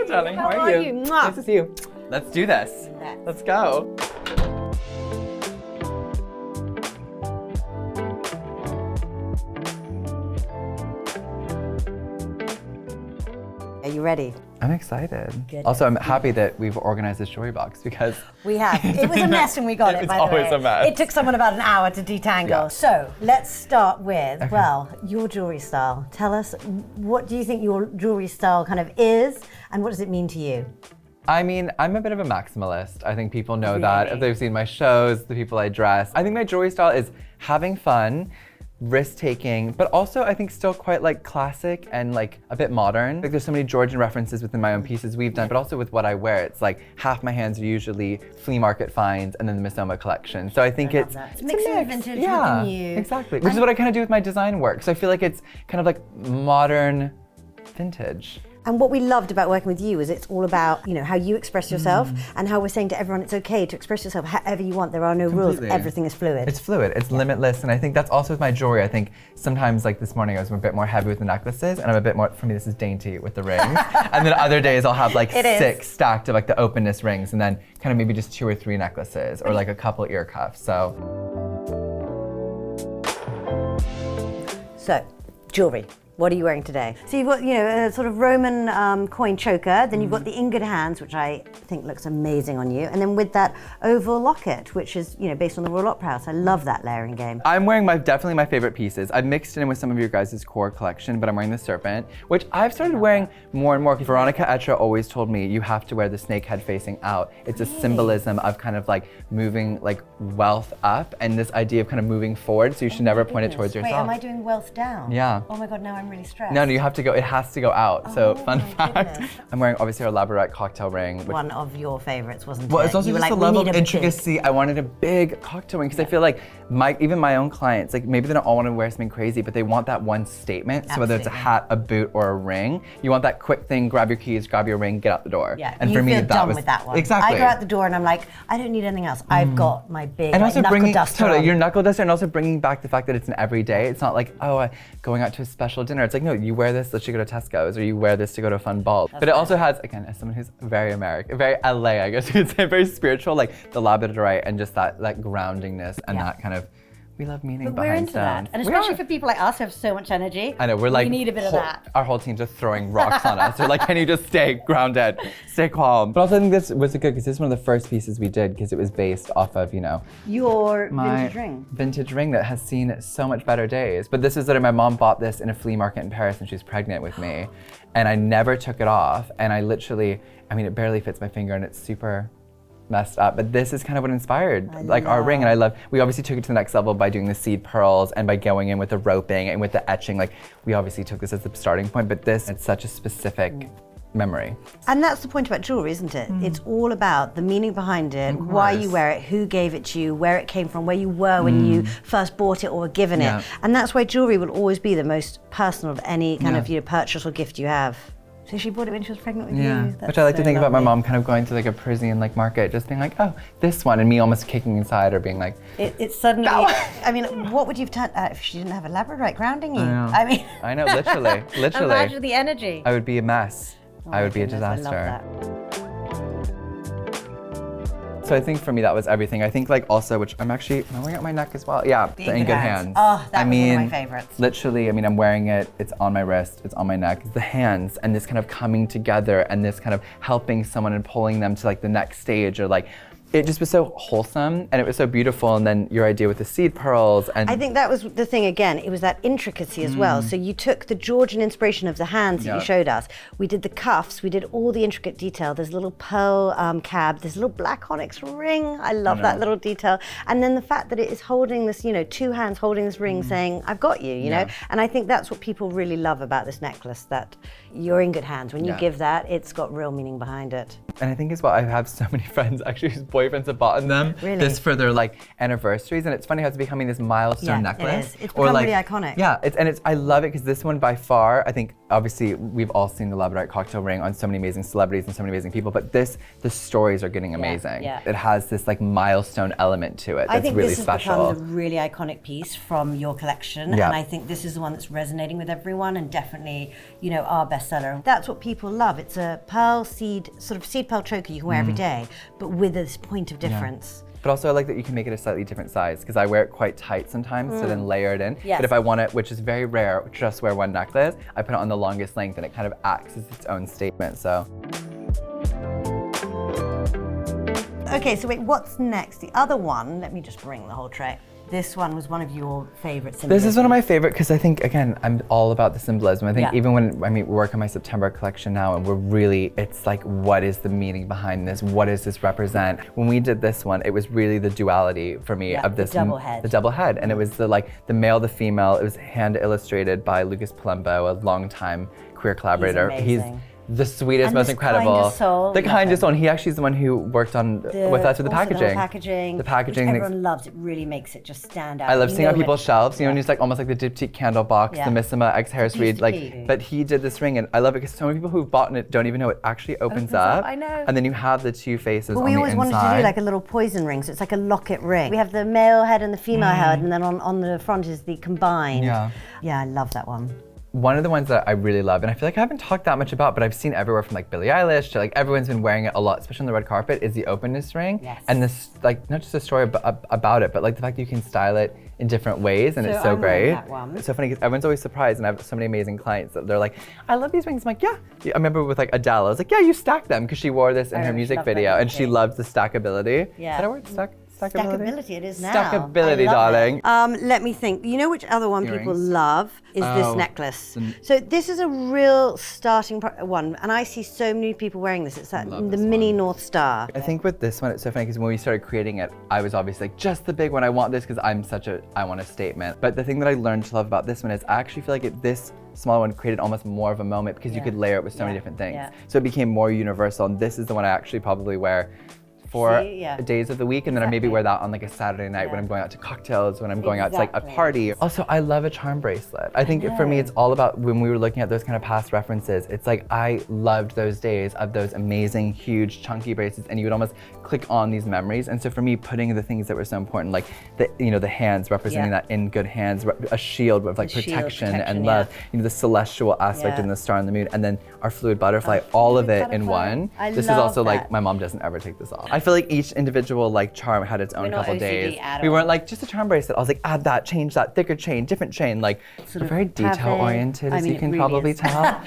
Hello, darling. How are you? Nice to see you. Let's do this. Let's go. Are you ready? I'm excited. Good. Also, I'm happy that we've organized this jewelry box because We have. It was a mess when we got it, by the way. It's always a mess. It took someone about an hour to detangle. Yeah. So let's start with, well, your jewelry style. Tell us, what do you think your jewelry style kind of is, and what does it mean to you? I mean, I'm a bit of a maximalist. I think people know that Really? if they've seen my shows, the people I dress. I think my jewelry style is having fun, risk-taking, but also I think still quite like classic and like a bit modern. Like there's so many Georgian references within my own pieces we've done, but also with what I wear. It's like half my hands are usually flea market finds and then the Misoma collection. So I think it's It's mixing a mix. vintage Yeah, with the new. exactly. Which is what I kind of do with my design work. So I feel like it's kind of like modern vintage. And what we loved about working with you is it's all about, you know, how you express yourself and how we're saying to everyone it's okay to express yourself however you want. There are no rules. Completely. Everything is fluid. It's fluid, it's limitless, and I think that's also with my jewelry. I think sometimes, like this morning, I was a bit more heavy with the necklaces, and I'm a bit more, for me, this is dainty with the rings. And then other days I'll have like It is. 6 stacked of like the openness rings, and then kind of maybe just 2 or 3 necklaces, or like a couple ear cuffs, so. So, jewelry. What are you wearing today? So you've got, you know, a sort of Roman coin choker, then you've got the ingot hands, which I think looks amazing on you, and then with that oval locket, which is, you know, based on the Royal Opera House. I love that layering game. I'm wearing definitely my favorite pieces. I've mixed it in with some of your guys' core collection, but I'm wearing the serpent, which I've started wearing more and more. Veronica Etra always told me you have to wear the snake head facing out. It's a symbolism of kind of like moving like wealth up and this idea of kind of moving forward, so you should never point it towards yourself. Wait, am I doing wealth down? Yeah. Oh my God, now I'm really stressed. No, you have to go, it has to go out. So fun my fact, goodness. I'm wearing obviously our labradorite cocktail ring. Which, One of your favorites, wasn't well, it? it's also You were just like, a "We level need of a intricacy. I wanted a big cocktail ring because I feel like even my own clients, like maybe they don't all want to wear something crazy, but they want that one statement. So whether it's a Absolutely. hat, a boot, or a ring, you want that quick thing, grab your keys, grab your ring, get out the door. Yeah, And you for me, feel that done was with that one. Exactly. I go out the door and I'm like, I don't need anything else. I've got my big And like, also knuckle bringing duster totally on. your knuckle duster, and also bringing back the fact that it's an everyday. It's not like going out to a special dinner. It's like no, you wear this. Let's go to Tesco's, or you wear this to go to a fun ball. But it also has, again, as someone who's very American, very LA, I guess you could say, very spiritual, like the labradorite and just that groundingness and that kind of. We love meaning But we're behind into that, stones. and We especially are. for people like us who have so much energy. I know, we're like, we need a bit of that. Our whole teams are throwing rocks on us. They're like, can you just stay grounded, stay calm? But also I think this was good because this is one of the first pieces we did because it was based off of, you know, Your my vintage ring. vintage ring that has seen so much better days. But this is that my mom bought this in a flea market in Paris when she was pregnant with me. And I never took it off. And I literally, I mean, it barely fits my finger and it's super messed up, but this is kind of what inspired like our ring. And we obviously took it to the next level by doing the seed pearls and by going in with the roping and with the etching. Like we obviously took this as the starting point, but this, it's such a specific memory. And that's the point about jewelry, isn't it? It's all about the meaning behind it, why you wear it, who gave it to you, where it came from, where you were when you first bought it or were given Yeah. it. And that's why jewelry will always be the most personal of any kind of purchase or gift you have. So she bought it when she was pregnant with you. Which I like to think about my mom kind of going to like a Parisian like market, just being like, oh, this one, and me almost kicking inside or being like, It's suddenly, I mean, what would you have done if she didn't have a labradorite grounding you? I mean, I know, literally. imagine the energy. I would be a mess. I would be a Goodness, I disaster. love that. So I think for me that was everything. I think like also, which I'm wearing it on my neck as well. Yeah, the ingot ingot hands. hands. Oh, that I was mean, one of my favorites. Literally, I mean, I'm wearing it, it's on my wrist, it's on my neck. It's the hands and this kind of coming together and this kind of helping someone and pulling them to like the next stage, or like, it just was so wholesome and it was so beautiful. And then your idea with the seed pearls and I think that was the thing again, it was that intricacy as well. So you took the Georgian inspiration of the hands that you showed us. We did the cuffs, we did all the intricate detail. There's a little pearl cab, there's a little black onyx ring. I love that little detail. And then the fact that it is holding this, you know, 2 hands holding this ring saying, I've got you, you know? And I think that's what people really love about this necklace, that you're in good hands. When you give that, it's got real meaning behind it. And I think as well, I have so many friends actually whose boyfriends have bought them Really? this for their like anniversaries, and it's funny how it's becoming this milestone necklace. It is. It's become really iconic. Yeah, I love it because this one by far, I think obviously we've all seen the labradorite cocktail ring on so many amazing celebrities and so many amazing people, but the stories are getting amazing. Yeah. It has this like milestone element to it that's I think really this has special. become the really iconic piece from your collection, Yeah. and I think this is the one that's resonating with everyone, and definitely, you know, our bestseller. That's what people love. It's a pearl seed, sort of seed pearl choker you can wear every day, but with this point of difference. But also I like that you can make it a slightly different size because I wear it quite tight sometimes to then layer it in. Yes. But if I want it, which is very rare, just wear one necklace, I put it on the longest length and it kind of acts as its own statement, so. Okay, so wait, what's next? The other one, let me just bring the whole tray. This one was one of your favorite symbolism. This is one of my favorite because I think, again, I'm all about the symbolism. I think Yeah. even when we work on my September collection now and we're really, it's like, what is the meaning behind this? What does this represent? When we did this one, it was really the duality for me of this. The double head. The double head. And it was the male, the female. It was hand illustrated by Lucas Palumbo, a longtime queer collaborator. He's amazing. The sweetest, And most this incredible. kindest soul. The Love kindest him. soul. And he actually is the one who worked on with us with the also packaging. The packaging, which everyone loves. It really makes it just stand out. I love You seeing on know people's it- shelves, you know, and it's like almost like the diptyque candle box, Yeah. the Missima X Harris It used Reed, to like, be. but he did this ring, and I love it because so many people who've bought it don't even know it actually opens up. I know. And then you have the two faces But on we the always inside. wanted to do like a little poison ring, so it's like a locket ring. We have the male head and the female head, and then on the front is the combined. Yeah. Yeah, I love that one. One of the ones that I really love, and I feel like I haven't talked that much about, but I've seen everywhere from like Billie Eilish to like everyone's been wearing it a lot, especially on the red carpet, is the openness ring. Yes. And this, like, not just a story about it, but like the fact that you can style it in different ways, and it's so I'm wearing great. that one. It's so funny because everyone's always surprised, and I have so many amazing clients that they're like, I love these rings. I'm like, yeah. I remember with like Adele, I was like, yeah, you stack them, because she wore this in her she music loved that video, and she thing. loves the stackability. Yeah. Is that a word? Stackability? Stackability, it is now. Stackability, I love darling. it. Let me think. You know which other one people Earrings. love is this Oh, necklace. the- So this is a real starting one, and I see so many people wearing this. It's that Love the this mini one. North Star. I think with this one, it's so funny because when we started creating it, I was obviously like, just the big one. I want this because I want a statement. But the thing that I learned to love about this one is I actually feel like this small one created almost more of a moment because you could layer it with so many different things. Yeah. So it became more universal. And this is the one I actually probably wear 4 days of the week, and then I maybe wear that on like a Saturday night when I'm going out to cocktails, when I'm going out to like a party. Also, I love a charm bracelet. I think for me, it's all about when we were looking at those kind of past references, it's like I loved those days of those amazing, huge, chunky bracelets, and you would almost click on these memories. And so for me, putting the things that were so important, like the hands, representing that in good hands, a shield with like protection and love, the celestial aspect and the star and the moon, and then our fluid butterfly, all of it in one. This is also like, my mom doesn't ever take this off. I feel like each individual like charm had its own couple days. We weren't like just a charm bracelet. I was like, add that, change that, thicker chain, different chain. Like we're very detail oriented, as you can probably tell.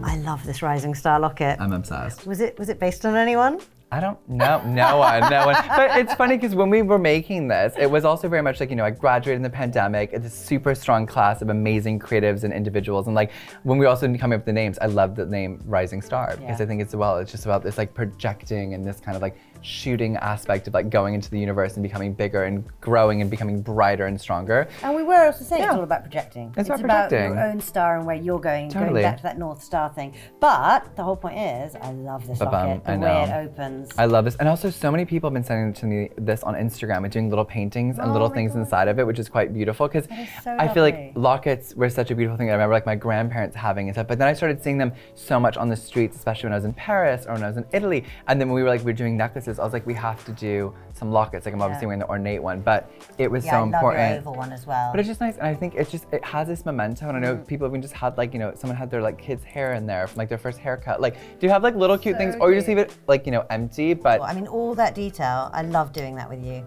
I love this rising star locket. I'm obsessed. Was it based on anyone? I don't know, no one. But it's funny because when we were making this, it was also very much like, I graduated in the pandemic. It's a super strong class of amazing creatives and individuals. And like, when we were also coming up with the names, I love the name Rising Star because I think it's just about this like projecting and this kind of like shooting aspect of like going into the universe and becoming bigger and growing and becoming brighter and stronger. And we were also saying it's all about projecting. It's about about projecting. your own star and where you're going, Totally. going back to that North Star thing. But the whole point is, I love this locket, the way it opens. I love this. And also so many people have been sending to me this on Instagram and doing little paintings and little things inside of it, which is quite beautiful because I feel like lockets were such a beautiful thing. I remember like my grandparents having and stuff, but then I started seeing them so much on the streets, especially when I was in Paris or when I was in Italy. And then when we were doing necklaces, I was like, we have to do some lockets. Like I'm obviously wearing the ornate one, but it was so important. I love your oval one as well. But it's just nice, and I think it has this memento. And I know people even just had like, someone had their like kids' hair in there from like their first haircut. Like, do you have like little cute things, or you just leave it like empty? But I mean, all that detail, I love doing that with you.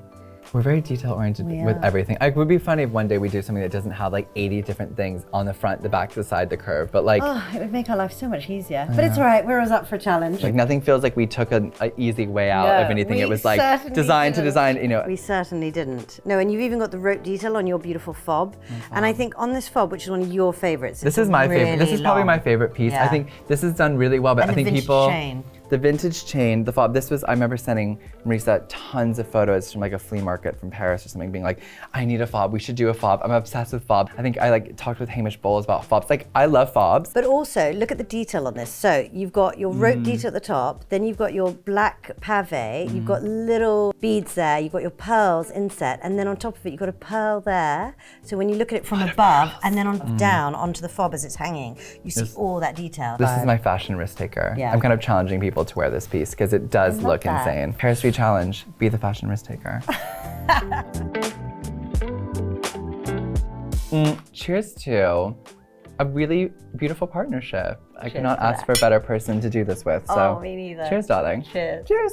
we're very detail oriented with everything. It would be funny if one day we do something that doesn't have like 80 different things on the front, the back, the side, the curve. But like, It would make our life so much easier. But it's all right. We're always up for a challenge. like nothing feels like we took an easy way out of anything. It was like design to design. We certainly didn't. No, and you've even got the rope detail on your beautiful fob. And I think on this fob, which is one of your favorites. This is my favorite. This is probably my favorite piece. I think this is done really well, but And I think the vintage people. chain. The vintage chain, the fob, this was, I remember sending Marisa tons of photos from like a flea market from Paris or something, being like, I need a fob, we should do a fob. I'm obsessed with fob. I think I like talked with Hamish Bowles about fobs. Like, I love fobs. But also, look at the detail on this. So you've got your rope detail at the top, then you've got your black pave, you've got little beads there, you've got your pearls inset, and then on top of it, you've got a pearl there. So when you look at it from above and then on down onto the fob as it's hanging, you see all that detail. This is my fashion risk taker. Yeah. I'm kind of challenging people to wear this piece because it does look that. insane. Paris Street Challenge, be the fashion risk taker. Cheers to a really beautiful partnership. I could not ask for a better person to do this with. So Oh, me neither. cheers, darling. Cheers. Cheers.